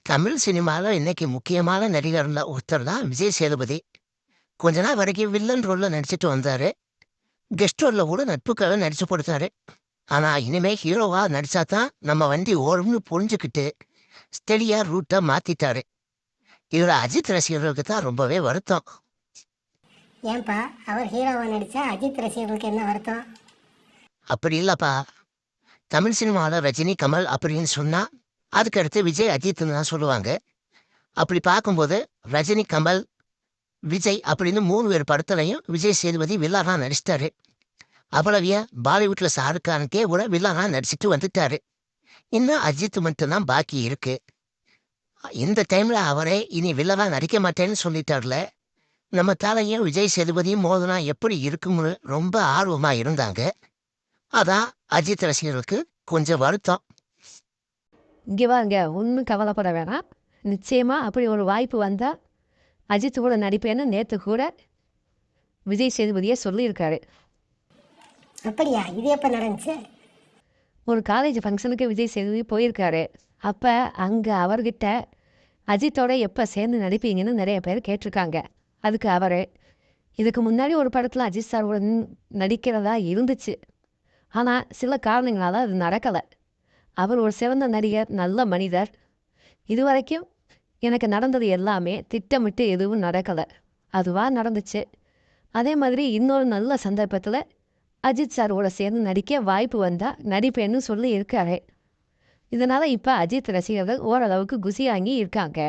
தமிழ் சினிமால இன்னைக்கு முக்கியமான நடிகர்ல ஒருத்தர் தான் விஜய் சேதுபதி. கொஞ்ச நாள் வரைக்கும் வில்லன் ரோல்ல நடிச்சிட்டு வந்தாரு. கெஸ்ட் ரோல்ல கூட நட்புக்காக நடிச்சு கொடுத்தாரு. ஆனா இனிமே ஹீரோவா நடிச்சா தான் நம்ம வண்டி ஓடும்னு புரிஞ்சுக்கிட்டு ஸ்டெடியா ரூட்டை மாத்திட்டாரு. இதுல அஜித் ரசிகர்களுக்கு தான் ரொம்பவே வருத்தம். ஏன்பா அவர் ஹீரோவா நடிச்சா அஜித் ரசிகர்களுக்கு என்ன வருத்தம்? அப்படி இல்லப்பா. தமிழ் சினிமாவில் ரஜினி, கமல் அப்படின்னு சொன்னா அதுக்கடுத்து விஜய், அஜித்னு தான் சொல்லுவாங்க. அப்படி பார்க்கும்போது ரஜினி, கமல், விஜய் அப்படின்னு 3 பேர் படத்துலையும் விஜய் சேதுபதி வில்லனா நடிச்சிட்டாரு. அவ்வளவியா பாலிவுட்ல ஷாருக் கானுக்கே கூட வில்லனா நடிச்சிட்டு வந்துட்டாரு. இன்னும் அஜித் மட்டும்தான் பாக்கி இருக்கு. இந்த டைம்ல அவரே இனி வில்லனா நடிக்க மாட்டேன்னு சொல்லிட்டார்ல. நம்ம தலையும் விஜய் சேதுபதியும் மோதனா எப்படி இருக்கும்னு ரொம்ப ஆர்வமா இருந்தாங்க. அதான் அஜித் ரசிகர்களுக்கு கொஞ்சம் வருத்தம். இங்கே வாங்க, ஒன்றும் கவலைப்பட வேணாம். நிச்சயமாக அப்படி ஒரு வாய்ப்பு வந்தால் அஜித் கூட நடிப்பேன்னு நேற்று கூட விஜய் சேதுபதியே சொல்லியிருக்காரு. அப்படியா? இது எப்போ நடந்துச்சு? ஒரு காலேஜ் ஃபங்க்ஷனுக்கு விஜய் சேதுபதி போயிருக்காரு. அப்போ அங்கே அவர்கிட்ட அஜித்தோட எப்போ சேர்ந்து நடிப்பீங்கன்னு நிறைய பேர் கேட்டிருக்காங்க. அதுக்கு அவர், இதுக்கு முன்னாடி ஒரு படத்தில் அஜித் சாருடன் நடிக்கிறதா இருந்துச்சு, ஆனால் சில காரணங்களால் அது நடக்கலை. அவர் ஒரு சிறந்த நடிகர், நல்ல மனிதர். இதுவரைக்கும் எனக்கு நடந்தது எல்லாமே திட்டமிட்டு எதுவும் நடக்கலை, அதுவாக நடந்துச்சு. அதே மாதிரி இன்னொரு நல்ல சந்தர்ப்பத்தில் அஜித் சாரோட சேர்ந்து நடிக்க வாய்ப்பு வந்தால் நடிப்பேன்னு சொல்லி இருக்காரு. இதனால் இப்போ அஜித் ரசிகர்கள் ஓரளவுக்கு குசியாங்கி இருக்காங்க.